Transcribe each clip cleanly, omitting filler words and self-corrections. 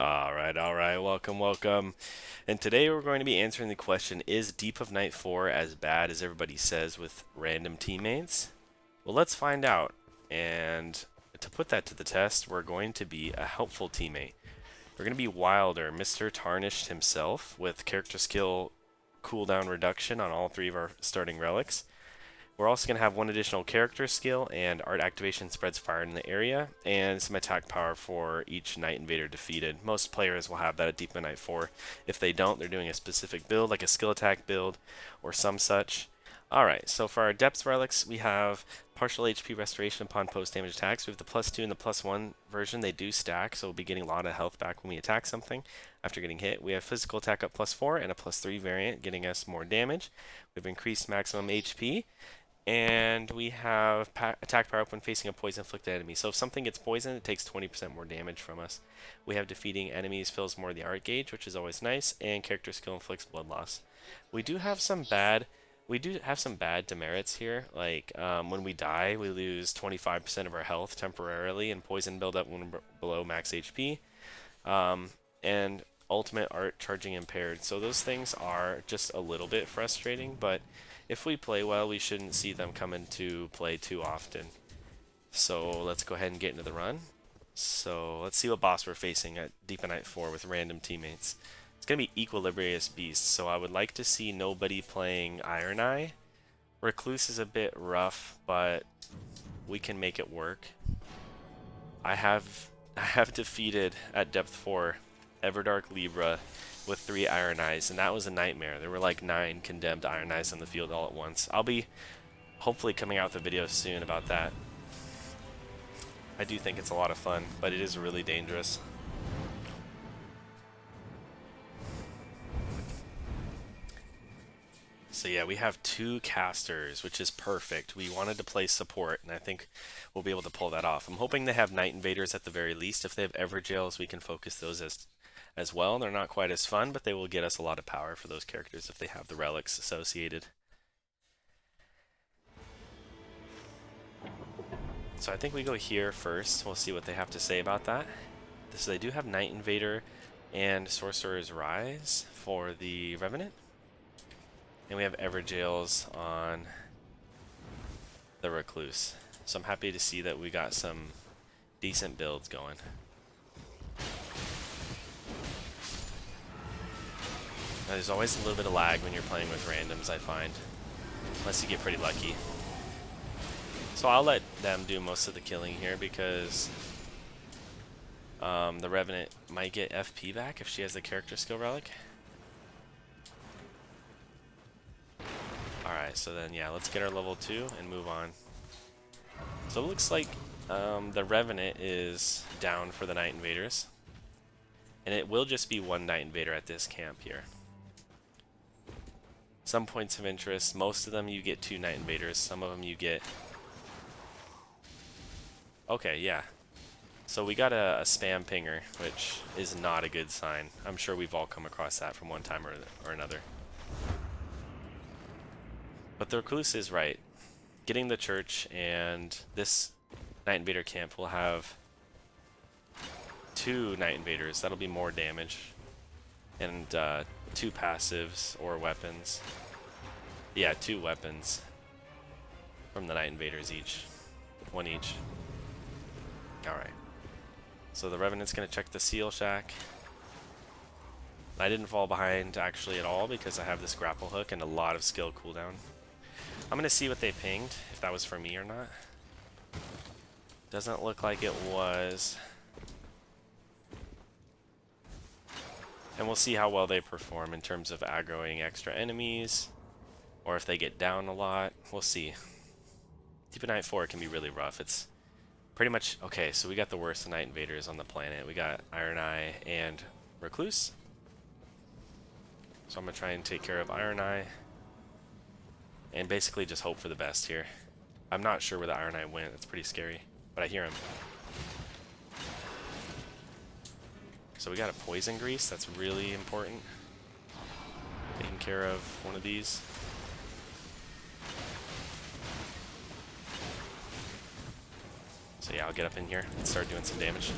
All right, welcome, welcome. And today we're going to be answering the question, is Deep of Night 4 as bad as everybody says with random teammates? Well, let's find out. And to put that to the test, we're going to be a helpful teammate. We're going to be Wilder, Mr. Tarnished himself, with character skill cooldown reduction on all three of our starting relics. We're also going to have one additional character skill, and art activation spreads fire in the area, and some attack power for each Night Invader defeated. Most players will have that at Deep Midnight 4. If they don't, they're doing a specific build, like a skill attack build or some such. Alright, so for our Depths relics, we have partial HP restoration upon post-damage attacks. We have the +2 and the +1 version. They do stack, so we'll be getting a lot of health back when we attack something after getting hit. We have physical attack up +4 and a +3 variant, getting us more damage. We've increased maximum HP. And we have attack power up when facing a poison-inflicted enemy. So if something gets poisoned, it takes 20% more damage from us. We have defeating enemies fills more of the art gauge, which is always nice, and character skill inflicts blood loss. We do have some bad demerits here. Like when we die, we lose 25% of our health temporarily, and poison buildup when below max HP. And ultimate art charging impaired. So those things are just a little bit frustrating, but if we play well, we shouldn't see them come into play too often. So let's go ahead and get into the run. So let's see what boss we're facing at Deep Night 4 with random teammates. It's going to be Equilibrious Beast, so I would like to see nobody playing Iron Eye. Recluse is a bit rough, but we can make it work. I have defeated at Depth 4 Everdark Libra with 3 Iron Eyes, and that was a nightmare. There were like 9 condemned Iron Eyes on the field all at once. I'll be hopefully coming out with a video soon about that. I do think it's a lot of fun, but it is really dangerous. So yeah, we have 2 casters, which is perfect. We wanted to play support, and I think we'll be able to pull that off. I'm hoping they have Night Invaders at the very least. If they have Everjails, we can focus those as well. They're not quite as fun, but they will get us a lot of power for those characters if they have the relics associated. So I think we go here first. We'll see what they have to say about that. So they do have Night Invader and Sorcerer's Rise for the Revenant. And we have Everjails on the Recluse. So I'm happy to see that we got some decent builds going. Now, there's always a little bit of lag when you're playing with randoms, I find. Unless you get pretty lucky. So I'll let them do most of the killing here because the Revenant might get FP back if she has the character skill relic. Alright, so then yeah, let's get our level 2 and move on. So it looks like the Revenant is down for the Night Invaders. And it will just be 1 Night Invader at this camp here. Some points of interest, most of them you get 2 Night Invaders, some of them you get... Okay, yeah. So we got a spam pinger, which is not a good sign. I'm sure we've all come across that from one time or another. But the Recluse is right. Getting the church and this Night Invader camp will have 2 Night Invaders. That'll be more damage. And 2 passives or weapons. Yeah, 2 weapons from the Night Invaders each. 1 each. Alright. So the Revenant's going to check the Seal Shack. I didn't fall behind actually at all because I have this grapple hook and a lot of skill cooldown. I'm going to see what they pinged, if that was for me or not. Doesn't look like it was. And we'll see how well they perform in terms of aggroing extra enemies, or if they get down a lot. We'll see. Deep Night 4 can be really rough. It's pretty much... Okay, so we got the worst Night Invaders on the planet. We got Iron Eye and Recluse. So I'm going to try and take care of Iron Eye. And basically just hope for the best here. I'm not sure where the Iron Eye went. It's pretty scary. But I hear him. So we got a Poison Grease. That's really important. Taking care of one of these. So yeah, I'll get up in here and start doing some damage.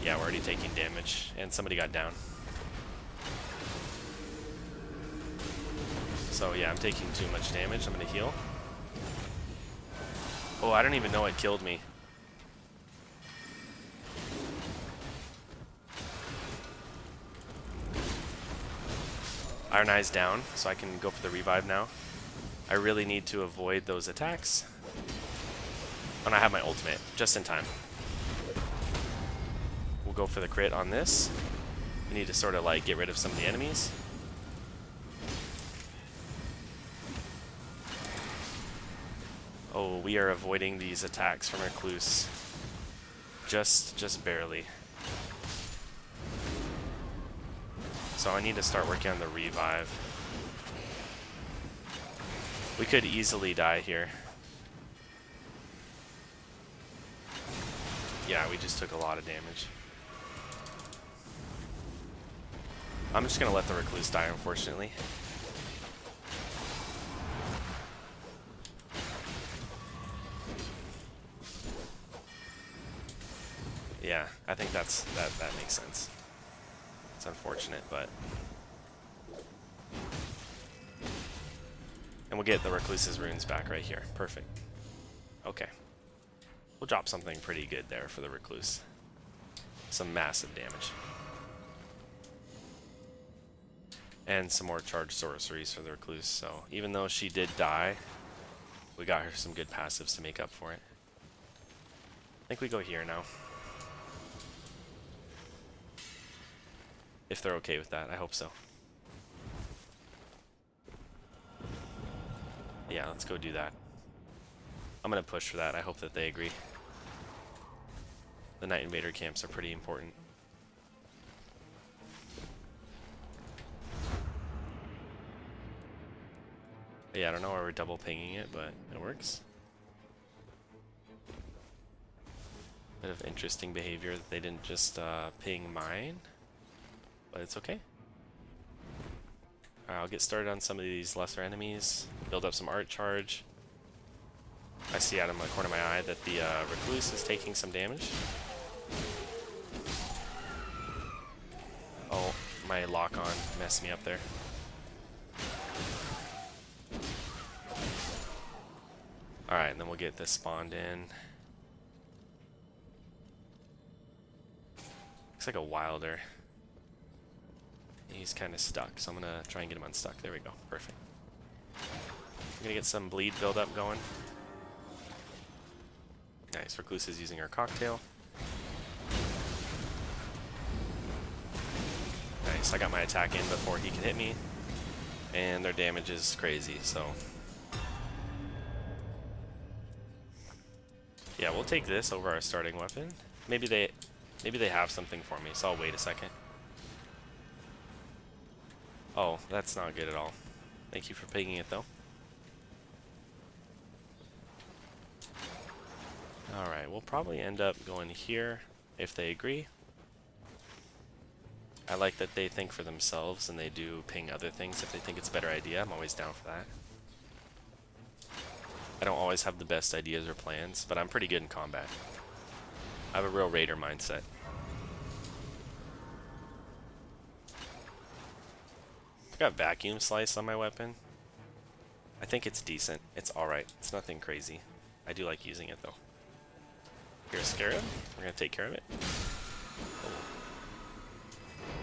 Yeah, we're already taking damage, and somebody got down. So yeah, I'm taking too much damage. I'm gonna heal. Oh, I don't even know it killed me. Iron Eye's down, so I can go for the revive now. I really need to avoid those attacks. And I have my ultimate, just in time. We'll go for the crit on this. We need to sort of like get rid of some of the enemies. Oh, we are avoiding these attacks from Recluse. Just barely. So I need to start working on the revive. We could easily die here. Yeah, we just took a lot of damage. I'm just gonna let the Recluse die, unfortunately. Yeah, I think that makes sense. It's unfortunate, but... And we'll get the Recluse's runes back right here. Perfect. Okay. We'll drop something pretty good there for the Recluse. Some massive damage. And some more charged sorceries for the Recluse, so even though she did die, we got her some good passives to make up for it. I think we go here now. If they're okay with that, I hope so. Yeah, let's go do that. I'm gonna push for that. I hope that they agree. The Night Invader camps are pretty important. Yeah, I don't know why we're double pinging it, but it works. Bit of interesting behavior that they didn't just ping mine, but it's okay. I'll get started on some of these lesser enemies, build up some art charge. I see out of the corner of my eye that the Recluse is taking some damage. Oh, my lock-on messed me up there. Alright, and then we'll get this spawned in. Looks like a Wilder. He's kind of stuck, so I'm going to try and get him unstuck. There we go. Perfect. I'm going to get some bleed build-up going. Nice. Recluse is using her cocktail. Nice. I got my attack in before he can hit me. And their damage is crazy, so... Yeah, we'll take this over our starting weapon. Maybe they have something for me, so I'll wait a second. Oh, that's not good at all. Thank you for picking it, though. Alright, we'll probably end up going here, if they agree. I like that they think for themselves, and they do ping other things if they think it's a better idea. I'm always down for that. I don't always have the best ideas or plans, but I'm pretty good in combat. I have a real raider mindset. I got vacuum slice on my weapon. I think it's decent. It's alright. It's nothing crazy. I do like using it though. Here's Scarab. We're gonna take care of it. Oh.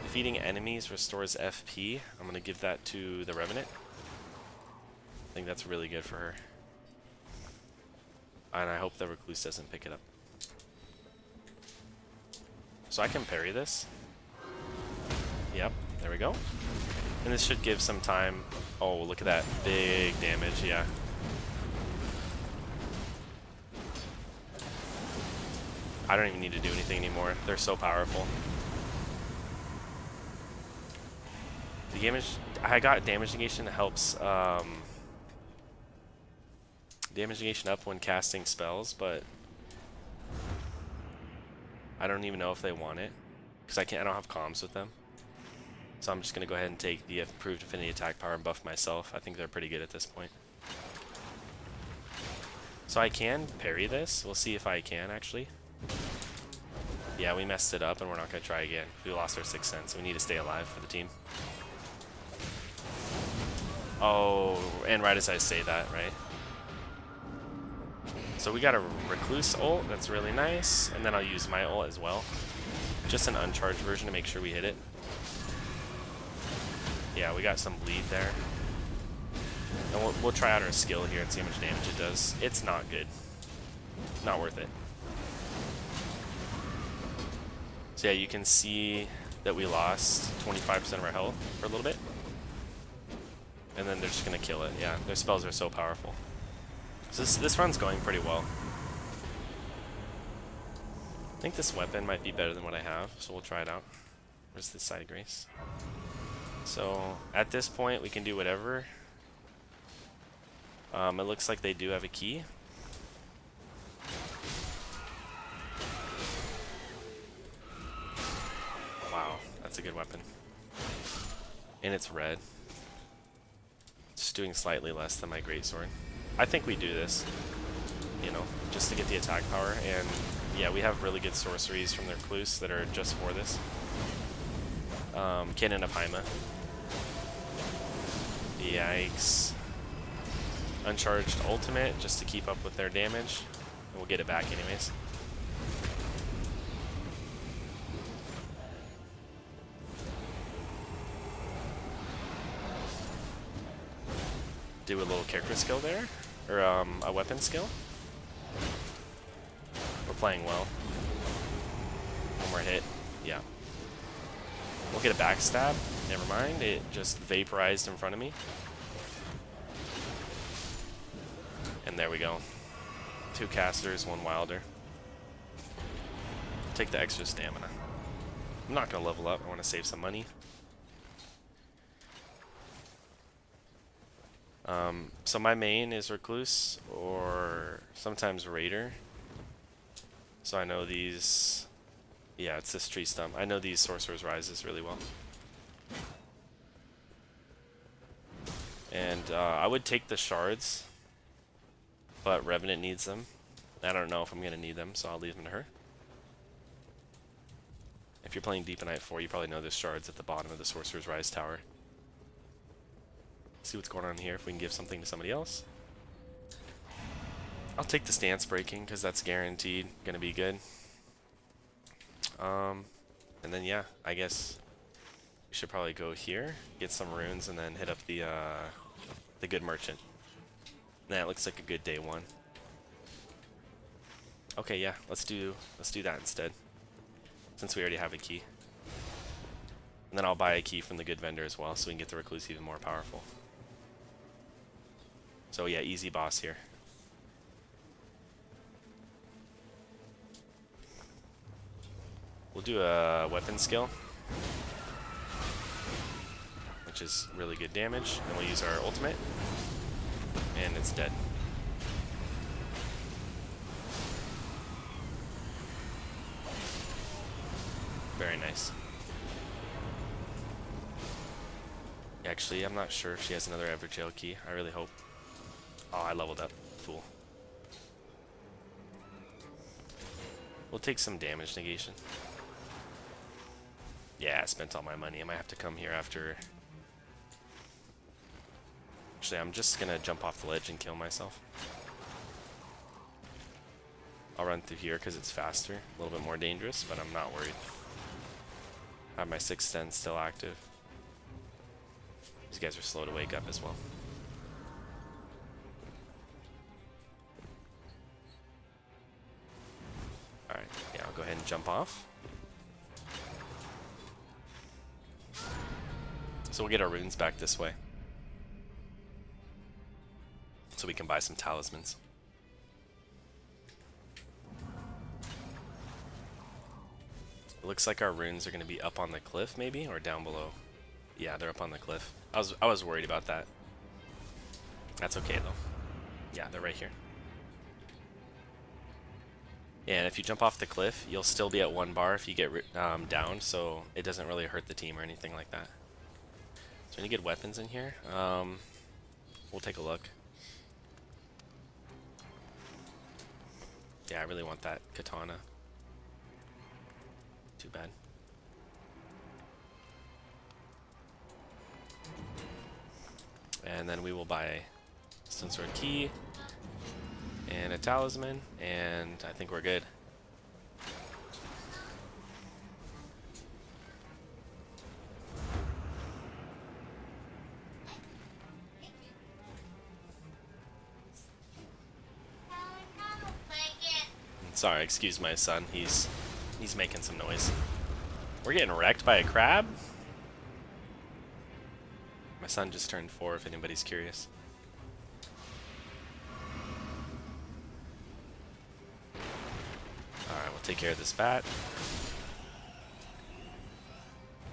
Defeating enemies restores FP. I'm gonna give that to the Revenant. I think that's really good for her. And I hope the Recluse doesn't pick it up. So I can parry this. Yep, there we go. And this should give some time. Oh, look at that. Big damage, yeah. I don't even need to do anything anymore. They're so powerful. The damage... I got damage negation that helps... damage negation up when casting spells, but... I don't even know if they want it. Because I don't have comms with them. So I'm just going to go ahead and take the improved affinity attack power and buff myself. I think they're pretty good at this point. So I can parry this. We'll see if I can, actually. Yeah, we messed it up and we're not going to try again. We lost our 6th sense. We need to stay alive for the team. Oh, and right as I say that, right? So we got a Recluse ult. That's really nice. And then I'll use my ult as well. Just an uncharged version to make sure we hit it. Yeah, we got some bleed there. And we'll try out our skill here and see how much damage it does. It's not good. Not worth it. So yeah, you can see that we lost 25% of our health for a little bit. And then they're just going to kill it. Yeah, their spells are so powerful. So this run's going pretty well. I think this weapon might be better than what I have, so we'll try it out. Where's the side grace? So at this point, we can do whatever. It looks like they do have a key. Wow, that's a good weapon. And it's red. Just doing slightly less than my greatsword. I think we do this, you know, just to get the attack power. And yeah, we have really good sorceries from their Recluse that are just for this. Cannon of Haima. Yikes. Uncharged ultimate just to keep up with their damage. And we'll get it back anyways. Do a little character skill there, or a weapon skill. We're playing well. One more hit, yeah. We'll get a backstab. Never mind, it just vaporized in front of me. And there we go. 2 casters, 1 wilder. Take the extra stamina. I'm not gonna level up. I want to save some money. So my main is Recluse or sometimes Raider. So I know these, yeah, it's this tree stump. I know these Sorcerer's Rises really well. And I would take the shards, but Revenant needs them. I don't know if I'm going to need them, so I'll leave them to her. If you're playing Deep in Night 4, you probably know there's shards at the bottom of the Sorcerer's Rise tower. See what's going on here, if we can give something to somebody else. I'll take the stance breaking, because that's guaranteed going to be good. And then, yeah, I guess we should probably go here, get some runes, and then hit up the good merchant. That looks like a good day 1. Okay, yeah, let's do that instead, since we already have a key. And then I'll buy a key from the good vendor as well, so we can get the Recluse even more powerful. So yeah, easy boss here. We'll do a weapon skill, which is really good damage. And we'll use our ultimate, and it's dead. Very nice. Actually, I'm not sure if she has another Everjail key. I really hope. Oh, I leveled up. Fool. We'll take some damage negation. Yeah, I spent all my money. I might have to come here after. Actually, I'm just gonna jump off the ledge and kill myself. I'll run through here because it's faster. A little bit more dangerous, but I'm not worried. I have my 6th sense still active. These guys are slow to wake up as well. Alright, yeah, I'll go ahead and jump off. So we'll get our runes back this way, so we can buy some talismans. It looks like our runes are going to be up on the cliff, maybe, or down below. Yeah, they're up on the cliff. I was worried about that. That's okay though. Yeah, they're right here. Yeah, and if you jump off the cliff, you'll still be at 1 bar if you get down, so it doesn't really hurt the team or anything like that. So any good weapons in here? We'll take a look. Yeah, I really want that katana. Too bad. And then we will buy Stone Sword Key and a Talisman, and I think we're good. Sorry, excuse my son. He's making some noise. We're getting wrecked by a crab? My son just turned 4, if anybody's curious. Alright, we'll take care of this bat.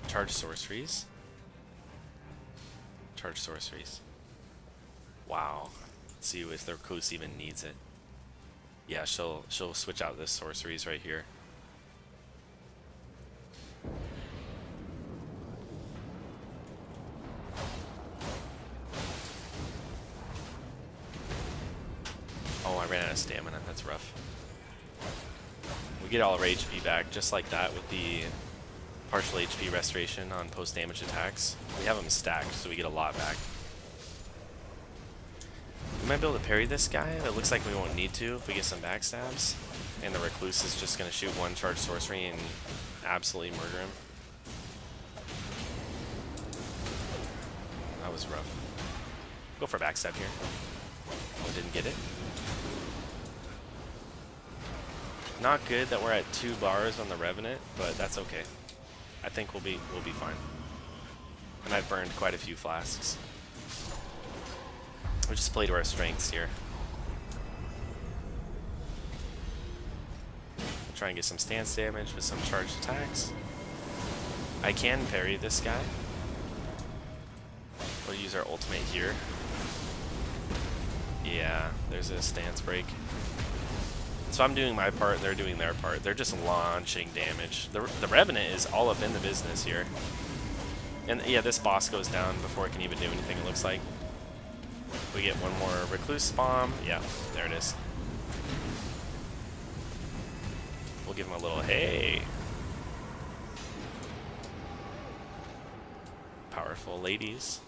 Charge sorceries. Charge sorceries. Wow. Let's see if their recluse even needs it. Yeah, she'll switch out this sorceries right here. Oh, I ran out of stamina. That's rough. We get all our HP back just like that with the partial HP restoration on post-damage attacks. We have them stacked, so we get a lot back. We might be able to parry this guy. It looks like we won't need to if we get some backstabs. And the recluse is just going to shoot one charge sorcery and absolutely murder him. That was rough. Go for backstab here. Oh, didn't get it. Not good that we're at 2 bars on the Revenant, but that's okay. I think we'll be fine. And I've burned quite a few flasks. We'll just play to our strengths here. We'll try and get some stance damage with some charged attacks. I can parry this guy. We'll use our ultimate here. Yeah, there's a stance break. So I'm doing my part, they're doing their part. They're just launching damage. The Revenant is all up in the business here. And yeah, this boss goes down before it can even do anything, it looks like. We get one more Recluse Bomb. Yeah, there it is. We'll give him a little hey. Powerful ladies.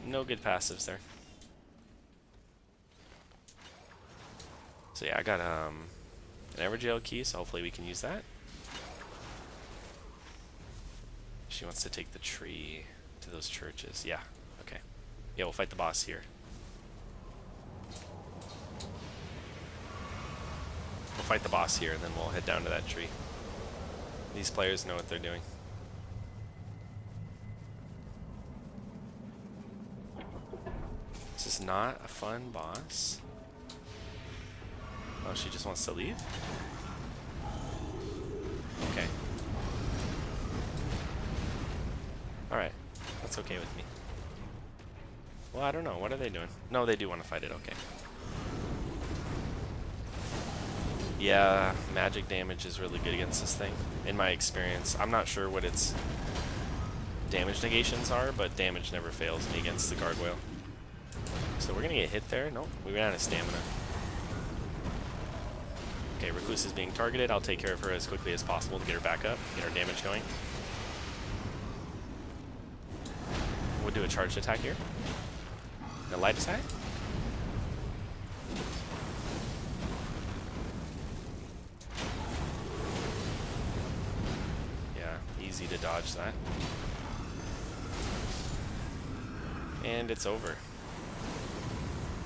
No good passives there. So yeah, I got an Everjail key, so hopefully we can use that. She wants to take the tree to those churches. Yeah, okay. Yeah, we'll fight the boss here. We'll fight the boss here, and then we'll head down to that tree. These players know what they're doing. This is not a fun boss. Oh, she just wants to leave? Okay. Alright. That's okay with me. Well, I don't know. What are they doing? No, they do want to fight it. Okay. Yeah, magic damage is really good against this thing, in my experience. I'm not sure what its damage negations are, but damage never fails me against the Gargoyle. So we're going to get hit there. Nope, we ran out of stamina. Okay, Recluse is being targeted. I'll take care of her as quickly as possible to get her back up, get her damage going. We'll do a charged attack here. A light attack. Yeah, easy to dodge that. And it's over.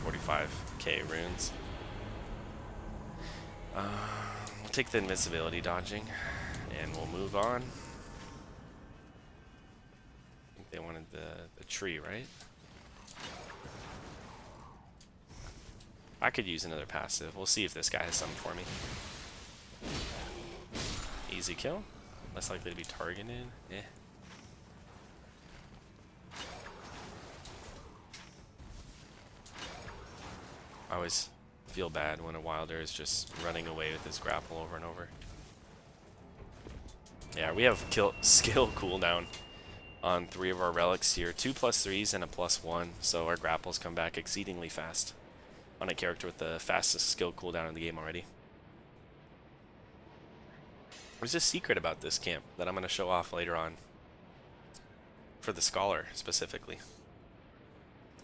45k runes. We'll take the invincibility dodging, and we'll move on. I think they wanted the tree, right? I could use another passive. We'll see if this guy has something for me. Easy kill. Less likely to be targeted. Eh. I always feel bad when a Wilder is just running away with his grapple over and over. Yeah, we have skill cooldown on 3 of our relics here. 2 +3s and a +1, so our grapples come back exceedingly fast on a character with the fastest skill cooldown in the game already. There's a secret about this camp that I'm going to show off later on. For the Scholar, specifically.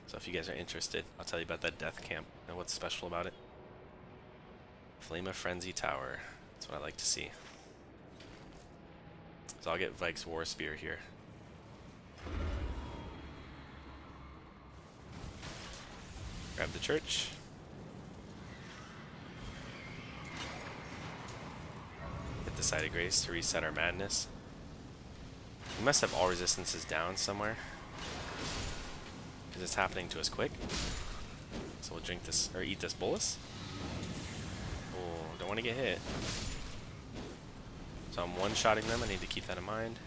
So if you guys are interested, I'll tell you about that death camp and what's special about it. Flame of Frenzy Tower. That's what I like to see. So I'll get Vike's War Spear here. Grab the church. Hit the Site of Grace to reset our madness. We must have all resistances down somewhere. Because it's happening to us quick. So we'll drink this, or eat this bolus. Oh, don't want to get hit. So I'm one-shotting them, I need to keep that in mind.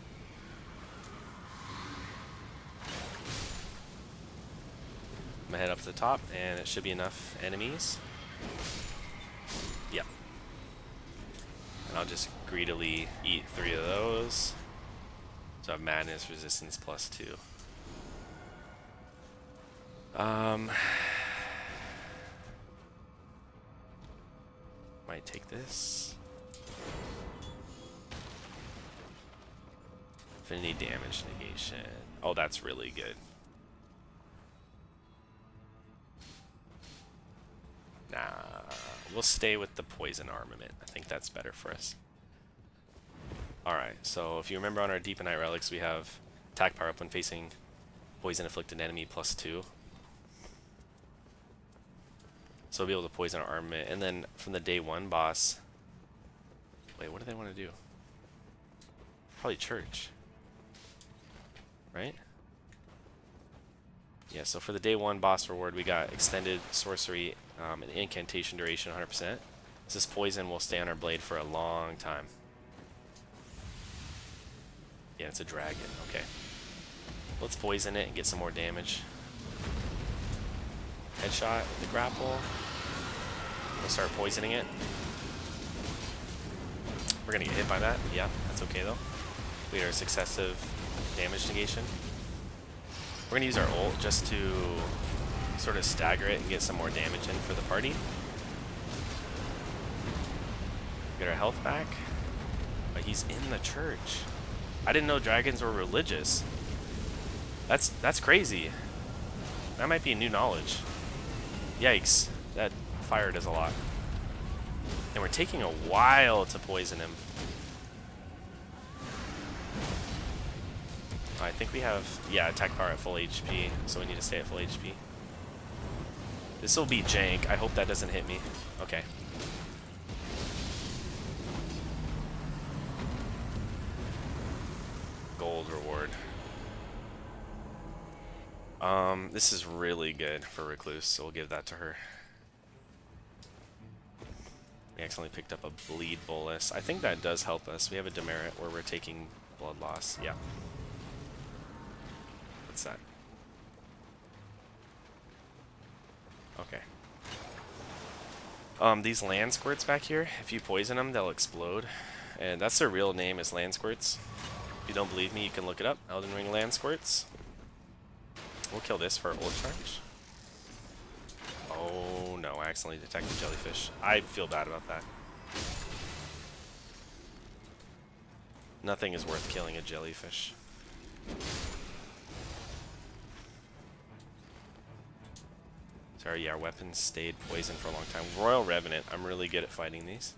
I'm gonna head up to the top, and it should be enough enemies. Yep. And I'll just greedily eat 3 of those. So I have madness resistance +2. Might take this. Infinity damage negation. Oh, that's really good. Nah, we'll stay with the poison armament. I think that's better for us. Alright, so if you remember on our Deep Night Relics, we have attack power up when facing poison afflicted enemy +2. So we'll be able to poison our armament. And then from the day 1 boss... Wait, what do they want to do? Probably church. Right? Yeah, so for the day 1 boss reward, we got extended sorcery and incantation duration 100%. This poison will stay on our blade for a long time. Yeah, it's a dragon. Okay. Let's poison it and get some more damage. Headshot with the grapple. We'll start poisoning it. We're gonna get hit by that. Yeah, that's okay though. We had our successive damage negation. We're gonna use our ult just to sort of stagger it and get some more damage in for the party. Get our health back. But he's in the church. I didn't know dragons were religious. That's crazy. That might be new knowledge. Yikes. That fire does a lot. And we're taking a while to poison him. I think we have, yeah, attack power at full HP, so we need to stay at full HP. This will be jank. I hope that doesn't hit me. Okay. Gold reward. This is really good for Recluse, so we'll give that to her. We accidentally picked up a bleed bolus. I think that does help us. We have a demerit where we're taking blood loss. Yeah. What's that? Okay. These land squirts back here, if you poison them, they'll explode. And that's their real name, is land squirts. If you don't believe me, you can look it up. Elden Ring land squirts. We'll kill this for ult charge. Oh no, I accidentally detected jellyfish. I feel bad about that. Nothing is worth killing a jellyfish. Sorry, yeah, our weapons stayed poisoned for a long time. Royal Revenant, I'm really good at fighting these.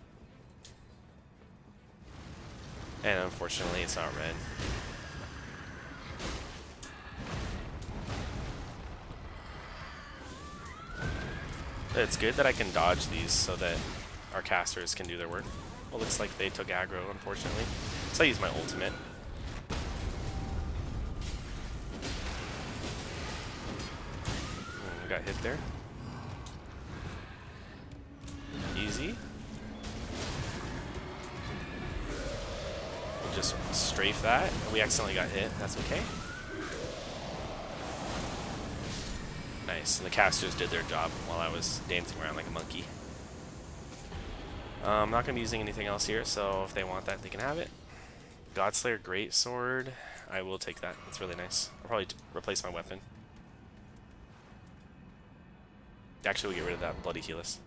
And unfortunately, it's not red. It's good that I can dodge these so that our casters can do their work. Well, looks like they took aggro, unfortunately. So I use my ultimate. We got hit there. Easy. We'll just strafe that. We accidentally got hit. That's okay. Nice. And the casters did their job while I was dancing around like a monkey. I'm not going to be using anything else here, so if they want that, they can have it. Godslayer Greatsword. I will take that. That's really nice. I'll probably replace my weapon. Actually, we'll get rid of that Bloody Healus.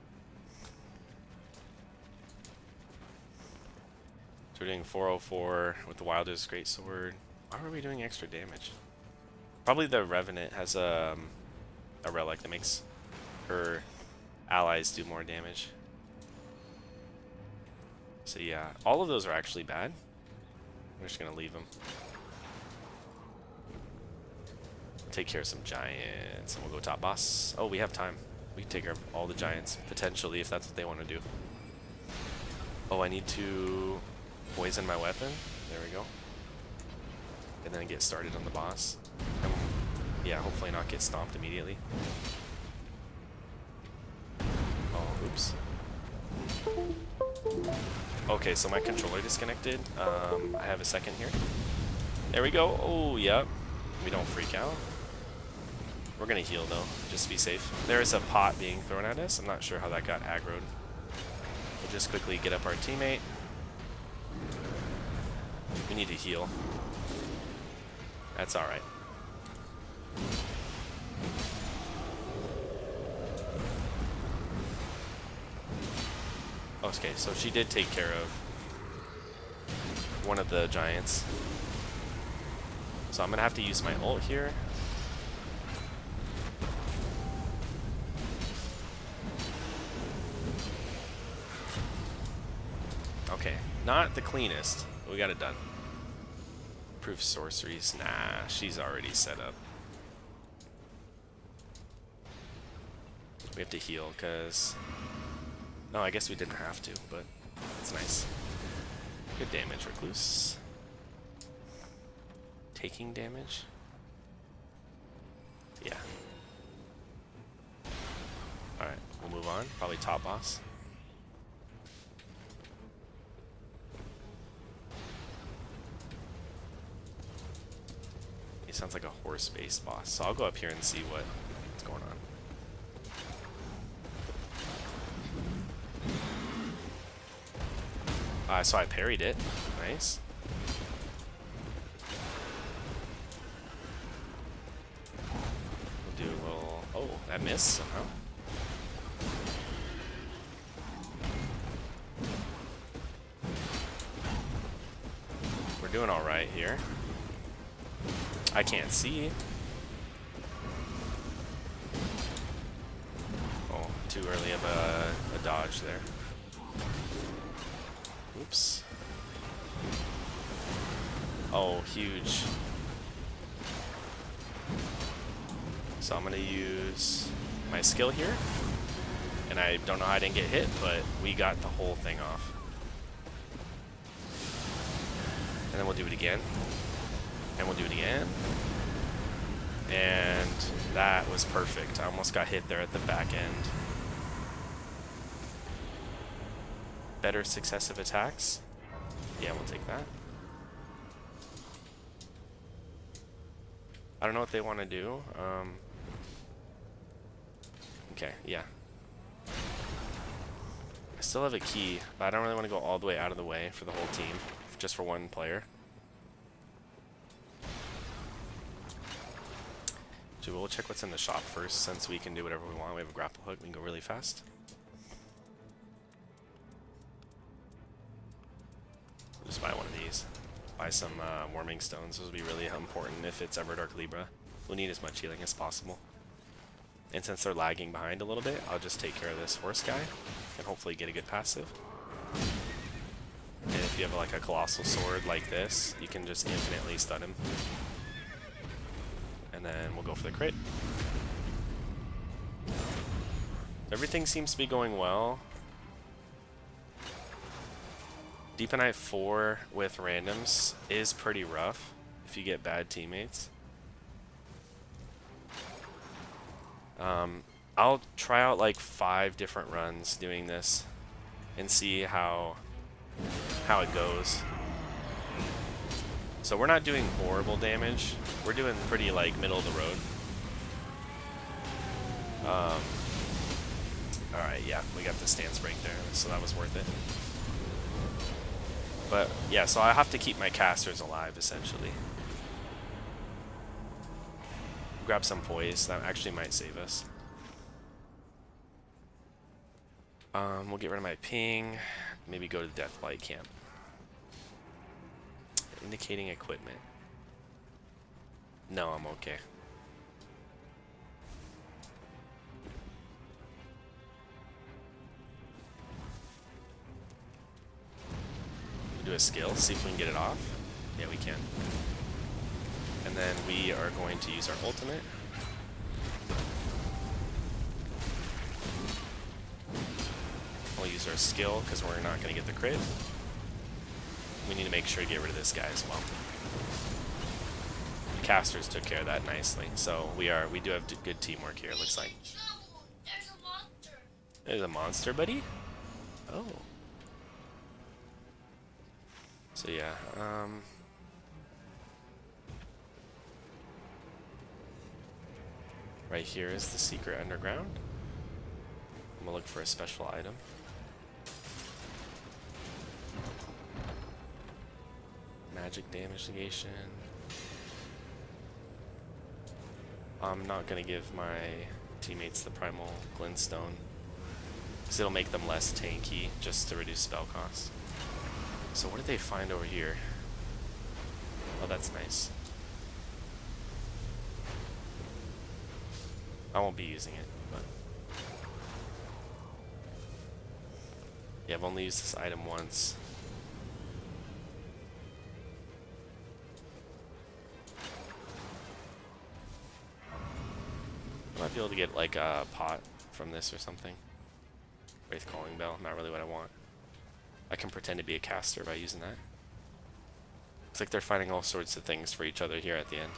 So we're doing 404 with the Wilder's Greatsword. Why are we doing extra damage? Probably the Revenant has a relic that makes her allies do more damage. So yeah, all of those are actually bad. We're just gonna leave them. Take care of some giants, and we'll go top boss. Oh, we have time. We can take care of all the giants, potentially, if that's what they want to do. Oh, I need to poison my weapon. There we go. And then get started on the boss. And yeah, hopefully not get stomped immediately. Oh, oops. Okay, so my controller disconnected. I have a second here. There we go. Oh, yep. We don't freak out. We're gonna heal though, just to be safe. There is a pot being thrown at us. I'm not sure how that got aggroed. We'll just quickly get up our teammate. We need to heal. That's alright. Okay, so she did take care of one of the giants. So I'm gonna have to use my ult here. Okay, not the cleanest, but we got it done. Proof sorceries. Nah, she's already set up. We have to heal, because... No, I guess we didn't have to, but it's nice. Good damage, Recluse. Taking damage? Yeah. Alright, we'll move on. Probably top boss. He sounds like a horse-based boss, so I'll go up here and see what's going on. So I parried it. Nice. We'll do a little... Oh, that missed somehow. We're doing alright here. I can't see. Oh, too early of a dodge there. Oops. Oh, huge. So I'm gonna use my skill here. And I don't know how I didn't get hit, but we got the whole thing off. And then we'll do it again. And we'll do it again. And that was perfect. I almost got hit there at the back end. Better successive attacks. Yeah, we'll take that. I don't know what they want to do. Okay, yeah. I still have a key, but I don't really want to go all the way out of the way for the whole team, just for one player. So we'll check what's in the shop first, since we can do whatever we want. We have a grapple hook, we can go really fast. We'll just buy one of these. Buy some warming stones. Those will be really important if it's ever Dark Libra. We'll need as much healing as possible. And since they're lagging behind a little bit, I'll just take care of this horse guy and hopefully get a good passive. And if you have like a colossal sword like this, you can just infinitely stun him. And then we'll go for the crit. Everything seems to be going well. Deep Night 4 with randoms is pretty rough if you get bad teammates. I'll try out like 5 different runs doing this and see how it goes. So we're not doing horrible damage. We're doing pretty like middle of the road. Alright, yeah, we got the stance break there, so that was worth it. But yeah, so I have to keep my casters alive essentially. Grab some poise, that actually might save us. We'll get rid of my ping, maybe go to the Deathblight camp. Indicating equipment. No, I'm okay. We do a skill, see if we can get it off. Yeah, we can. And then we are going to use our ultimate. We'll use our skill because we're not going to get the crit. We need to make sure to get rid of this guy as well. The casters took care of that nicely, so we do have good teamwork here. It looks like. There's a monster. There's a monster, buddy. Oh. So yeah. Right here is the secret underground. I'm gonna look for a special item. Magic damage negation. I'm not gonna give my teammates the primal glintstone because it'll make them less tanky just to reduce spell cost. So what did they find over here? Oh, that's nice. I won't be using it, but yeah, I've only used this item once. I might be able to get like a pot from this or something. Wraith Calling Bell, not really what I want. I can pretend to be a caster by using that. Looks like they're finding all sorts of things for each other here at the end.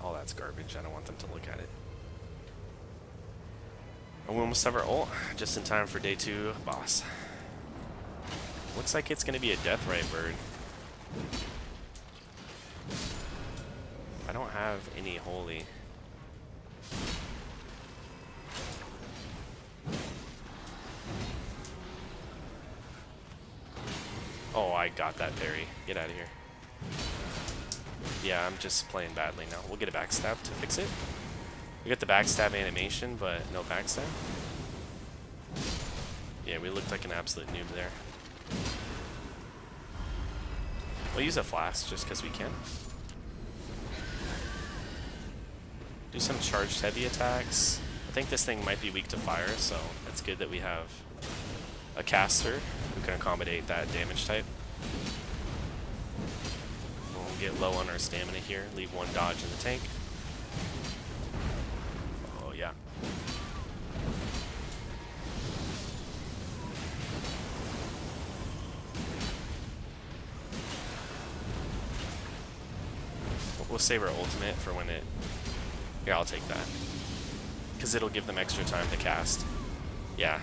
All that's garbage. I don't want them to look at it. And we almost have our ult, just in time for day 2 boss. Looks like it's going to be a Deathrite bird. I don't have any holy. Oh, I got that parry. Get out of here. Yeah, I'm just playing badly now. We'll get a backstab to fix it. We got the backstab animation, but no backstab. Yeah, we looked like an absolute noob there. We'll use a flask just because we can. Do some charged heavy attacks. I think this thing might be weak to fire, so it's good that we have a caster who can accommodate that damage type. Get low on our stamina here, leave one dodge in the tank. Oh yeah. We'll save our ultimate for when it... Here, I'll take that. Because it'll give them extra time to cast. Yeah.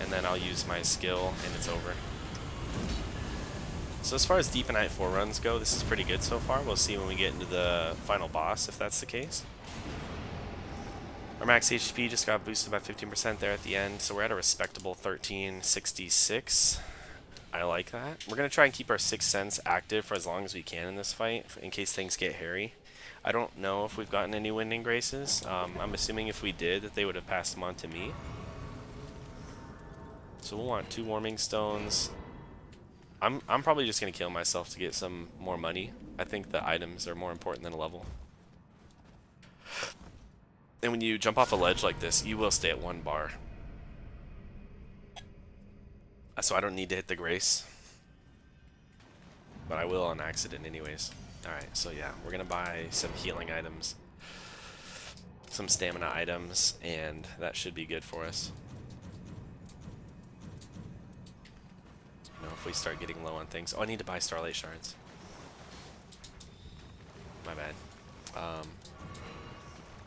And then I'll use my skill and it's over. So as far as Deep Night 4 runs go, this is pretty good so far. We'll see when we get into the final boss if that's the case. Our max HP just got boosted by 15% there at the end, so we're at a respectable 1366. I like that. We're going to try and keep our Sixth Sense active for as long as we can in this fight, in case things get hairy. I don't know if we've gotten any Winding Graces. I'm assuming if we did, that they would have passed them on to me. So we'll want 2 Warming Stones. I'm probably just going to kill myself to get some more money. I think the items are more important than a level. And when you jump off a ledge like this, you will stay at 1 bar. So I don't need to hit the Grace. But I will on accident anyways. Alright, so yeah, we're going to buy some healing items. Some stamina items, and that should be good for us. If we start getting low on things. Oh, I need to buy Starlight Shards. My bad.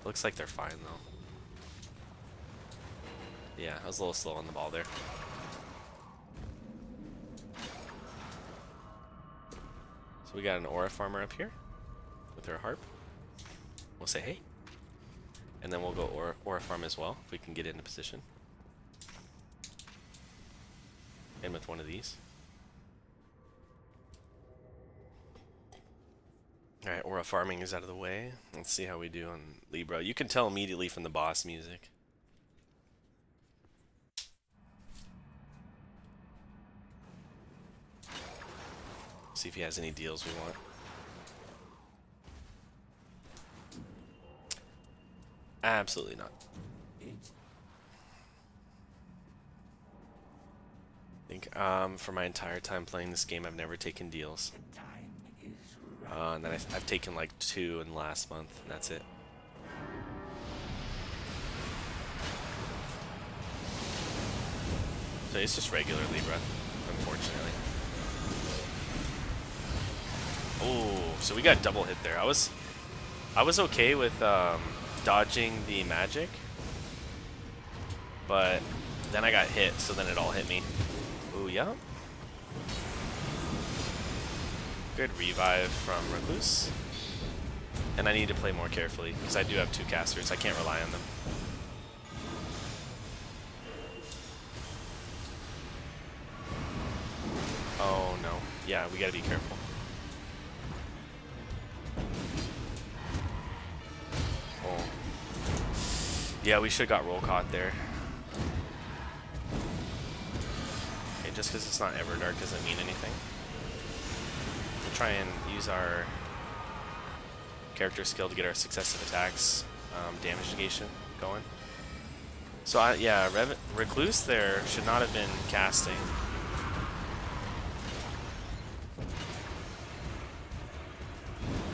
Looks like they're fine, though. Yeah, I was a little slow on the ball there. So we got an Aura Farmer up here with her harp. We'll say hey. And then we'll go Aura Farm as well, if we can get into position. And with one of these. Alright, Aura farming is out of the way. Let's see how we do on Libra. You can tell immediately from the boss music. See if he has any deals we want. Absolutely not. I think for my entire time playing this game, I've never taken deals. And then I've taken like 2 in the last month, and that's it. So it's just regular Libra, unfortunately. Oh, so we got double hit there. I was okay with dodging the magic, but then I got hit, so then it all hit me. Ooh, yeah. Good revive from Recluse. And I need to play more carefully, because I do have 2 casters. I can't rely on them. Oh, no. Yeah, we gotta be careful. Oh. Yeah, we should have got roll caught there. Okay, just because it's not Everdark doesn't mean anything. We'll try and use our character skill to get our successive attacks, damage negation going. So yeah, Recluse there should not have been casting.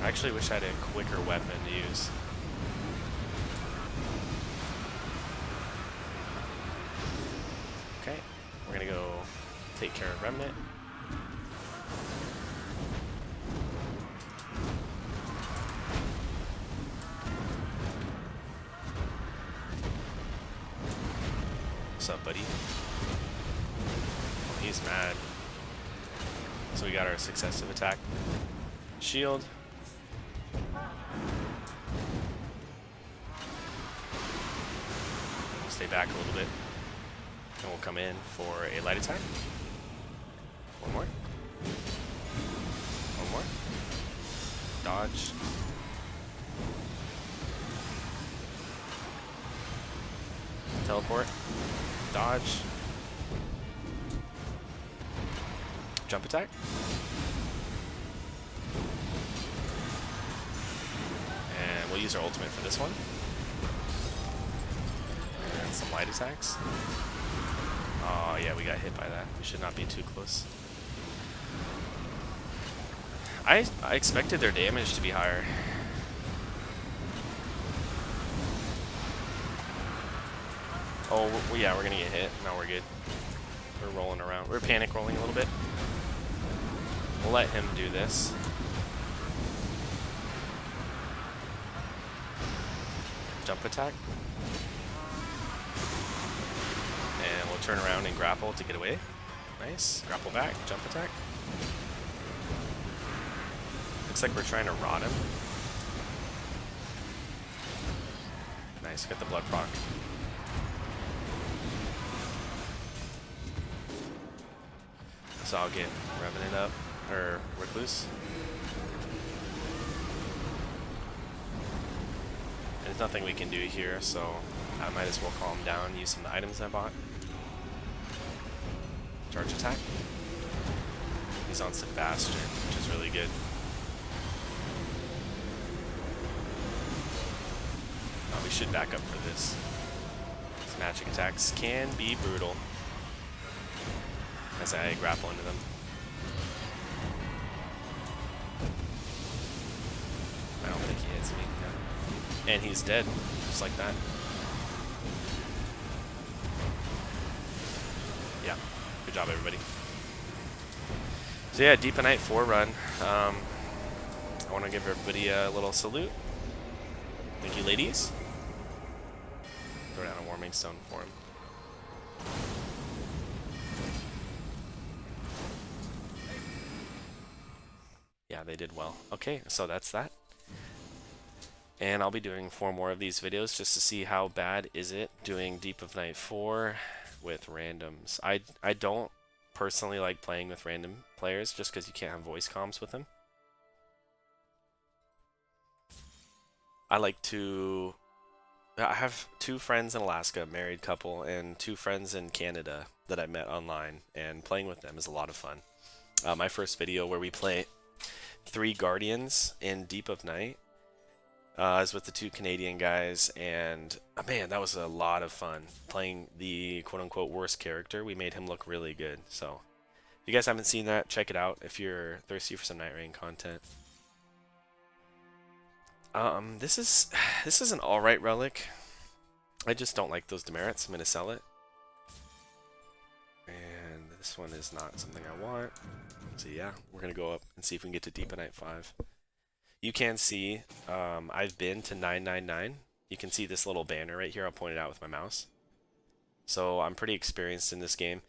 I actually wish I had a quicker weapon to use. Okay, we're gonna go take care of Remnant. What's up, buddy? Oh, he's mad. So we got our successive attack. Shield. Stay back a little bit. And we'll come in for a light attack. One more. One more. Dodge. Teleport. Dodge. Jump attack. And we'll use our ultimate for this one. And some light attacks. Oh yeah, we got hit by that. We should not be too close. I expected their damage to be higher. Oh, yeah, we're gonna get hit. No, we're good. We're rolling around. We're panic rolling a little bit. We'll let him do this. Jump attack. And we'll turn around and grapple to get away. Nice. Grapple back. Jump attack. Looks like we're trying to rot him. Nice. Got the blood proc. So I'll get Revenant up, or Recluse. And there's nothing we can do here, so I might as well calm down, use some of the items I bought. Charge attack. He's on Sebastian, which is really good. Oh, we should back up for this. These magic attacks can be brutal. As I grapple into them. I don't think he hits me. No. And he's dead, just like that. Yeah, good job everybody. So yeah, Deep Night 4 run. I want to give everybody a little salute. Thank you, ladies. Throw down a warming stone for him. Yeah, they did well. Okay, so that's that. And I'll be doing 4 more of these videos just to see how bad is it doing Deep of Night 4 with randoms. I don't personally like playing with random players just because you can't have voice comms with them. I like to. I have two friends in Alaska, married couple, and two friends in Canada that I met online, and playing with them is a lot of fun. My first video where we play three Guardians in Deep of Night is with the two Canadian guys, and man, that was a lot of fun playing the quote unquote worst character. We made him look really good. So, if you guys haven't seen that, check it out if you're thirsty for some Nightreign content. This is this is an alright relic. I just don't like those demerits. I'm gonna sell it. And this one is not something I want. So yeah, we're gonna go up and see if we can get to Deep of Night 5. You can see I've been to 999. You can see this little banner right here. I'll point it out with my mouse. So I'm pretty experienced in this game.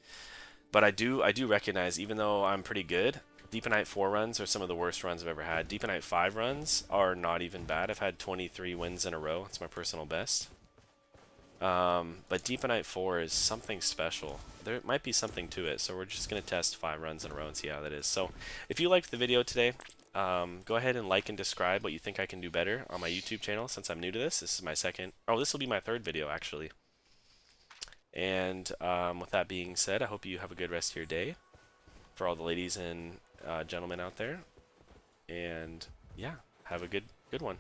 But I do recognize, even though I'm pretty good, Deep of Night 4 runs are some of the worst runs I've ever had. Deep of Night 5 runs are not even bad. I've had 23 wins in a row. It's my personal best. But Deep of Night 4 is something special. There might be something to it, so we're just going to test 5 runs in a row and see how that is. So if you liked the video today, go ahead and like and describe what you think I can do better on my YouTube channel since I'm new to this. This is my second, oh, this will be my third video actually. And with that being said, I hope you have a good rest of your day for all the ladies and gentlemen out there. And yeah, have a good one.